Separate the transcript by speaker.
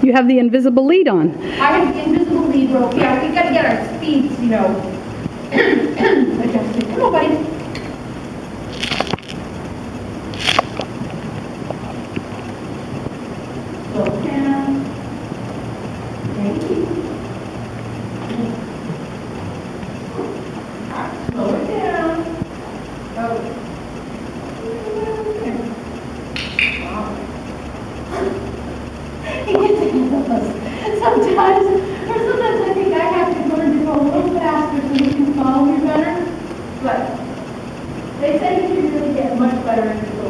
Speaker 1: You have the invisible lead on.
Speaker 2: I have the invisible lead rope. Yeah, we gotta get our speeds, you know, adjusted. Come on, buddy. Slow down. Thank you. Slow it down. Oh. Wow. He gets ahead of us. Sometimes I think I have to learn to go a little faster so you can follow me better. But they say you can really get much better as you go